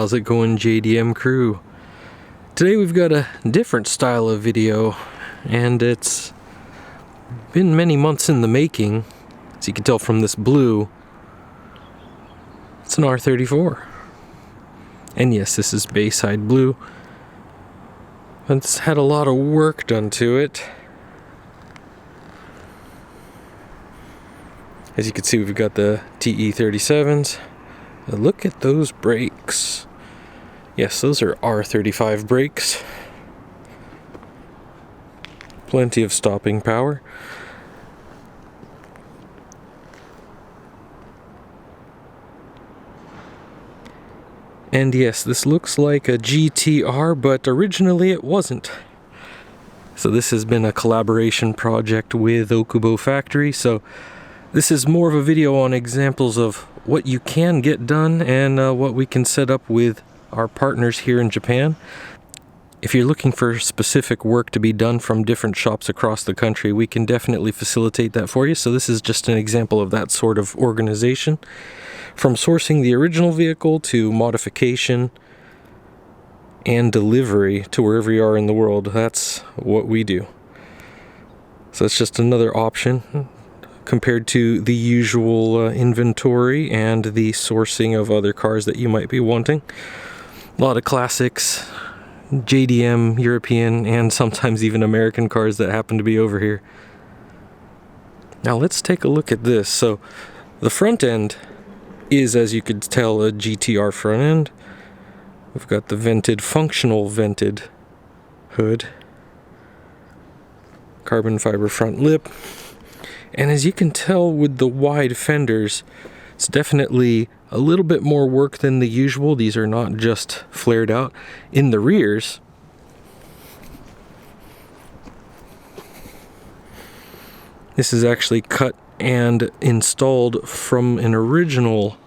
How's it going, JDM crew? Today we've got a different style of video, and it's been many months in the making. As you can tell from this blue, it's an R34. And yes, this is Bayside blue. It's had a lot of work done to it. As you can see, we've got the TE37s. Look at those brakes. Yes, those are R35 brakes. Plenty of stopping power. And yes, this looks like a GTR, but originally it wasn't. So this has been a collaboration project with Okubo Factory, so this is more of a video on examples of what you can get done and what we can set up with our partners here in Japan. If you're looking for specific work to be done from different shops across the country, we can definitely facilitate that for you. So this is just an example of that sort of organization. From sourcing the original vehicle to modification and delivery to wherever you are in the world, that's what we do. So it's just another option compared to the usual inventory and the sourcing of other cars that you might be wanting. A lot of classics, JDM, European, and sometimes even American cars that happen to be over here. Now let's take a look at this. So the front end is, as you could tell, a GTR front end. We've got the functional vented hood, carbon fiber front lip. And as you can tell with the wide fenders, it's definitely a little bit more work than the usual. These are not just flared out. In the rears, this is actually cut and installed from an original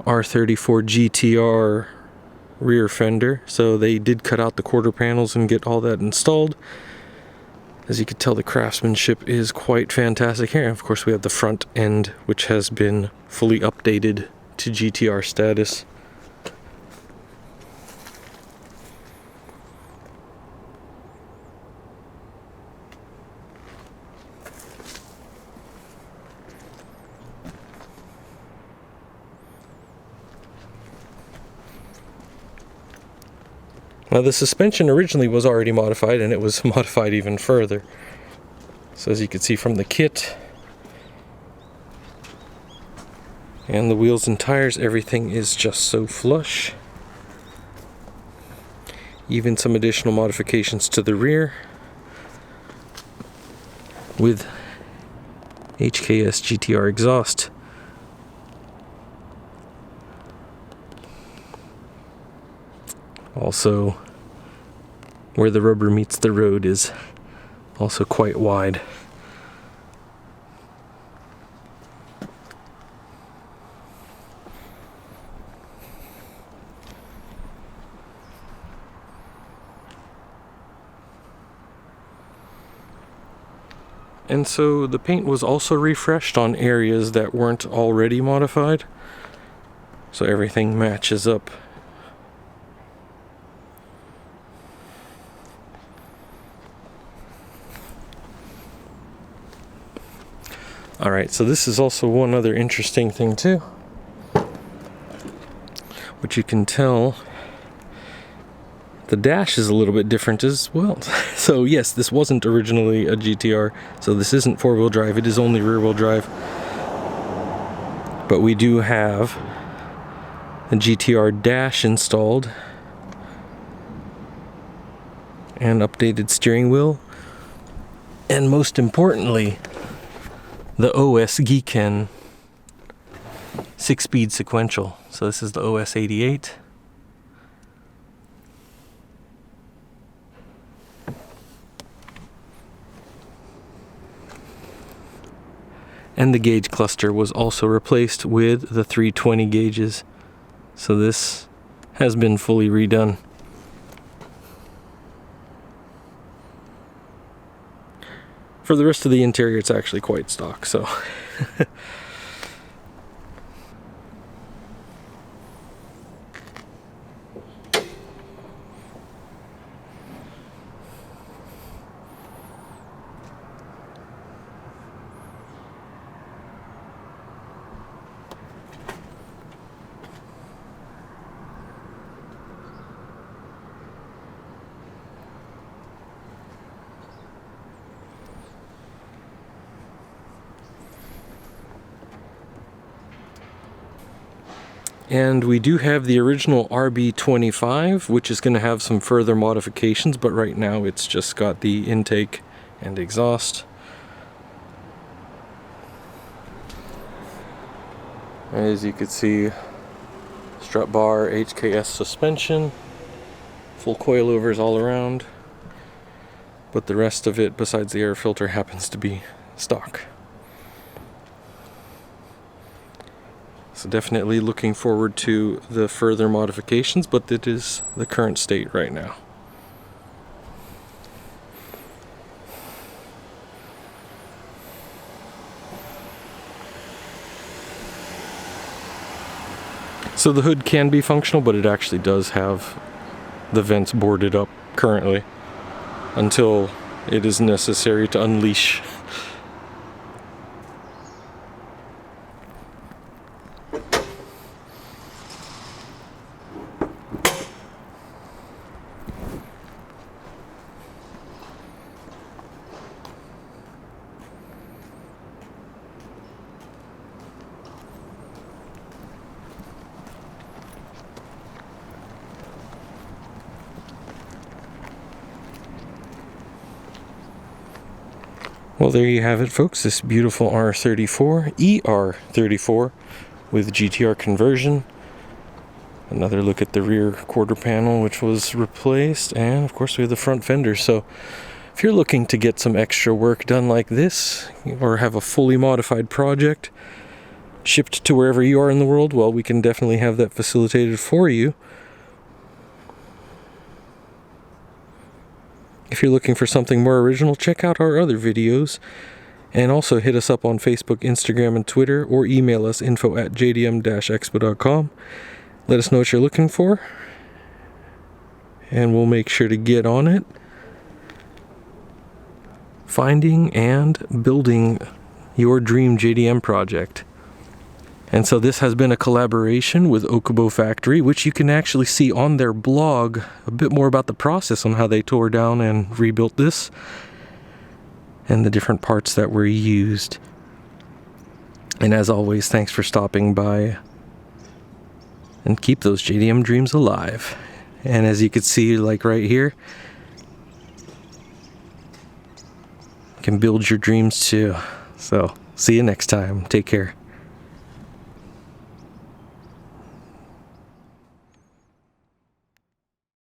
R34 GTR rear fender. So they did cut out the quarter panels and get all that installed. As you can tell, the craftsmanship is quite fantastic here. Of course, we have the front end, which has been fully updated to GTR status. Now the suspension originally was already modified, and it was modified even further. So as you can see from the kit and the wheels and tires, everything is just so flush. Even some additional modifications to the rear with HKS GTR exhaust. Also, where the rubber meets the road is also quite wide. And so the paint was also refreshed on areas that weren't already modified, so everything matches up. Alright, so this is also one other interesting thing too, which you can tell the dash is a little bit different as well. So yes, this wasn't originally a GTR, so this isn't four-wheel drive, it is only rear-wheel drive. But we do have a GTR dash installed and updated steering wheel, and most importantly, the OS Giken 6-speed sequential. So this is the OS 88. And the gauge cluster was also replaced with the 320 gauges. So this has been fully redone. For the rest of the interior, it's actually quite stock, so. And we do have the original RB25, which is going to have some further modifications, but right now it's just got the intake and exhaust. As you can see, strut bar, HKS suspension, full coilovers all around, but the rest of it, besides the air filter, happens to be stock. So definitely looking forward to the further modifications, but it is the current state right now. So the hood can be functional, but it actually does have the vents boarded up currently until it is necessary to unleash. Well, there you have it, folks. This beautiful R34, ER34 with GTR conversion. Another look at the rear quarter panel, which was replaced, and of course we have the front fender. So if you're looking to get some extra work done like this, or have a fully modified project shipped to wherever you are in the world, well, we can definitely have that facilitated for you. If you're looking for something more original, check out our other videos, and also hit us up on Facebook, Instagram, and Twitter, or email us info@jdm-expo.com. Let us know what you're looking for, and we'll make sure to get on it, finding and building your dream JDM project. And so this has been a collaboration with Okubo Factory, which you can actually see on their blog a bit more about the process on how they tore down and rebuilt this and the different parts that were used. And as always, thanks for stopping by, and keep those JDM dreams alive. And as you can see, like right here, you can build your dreams too. So see you next time. Take care.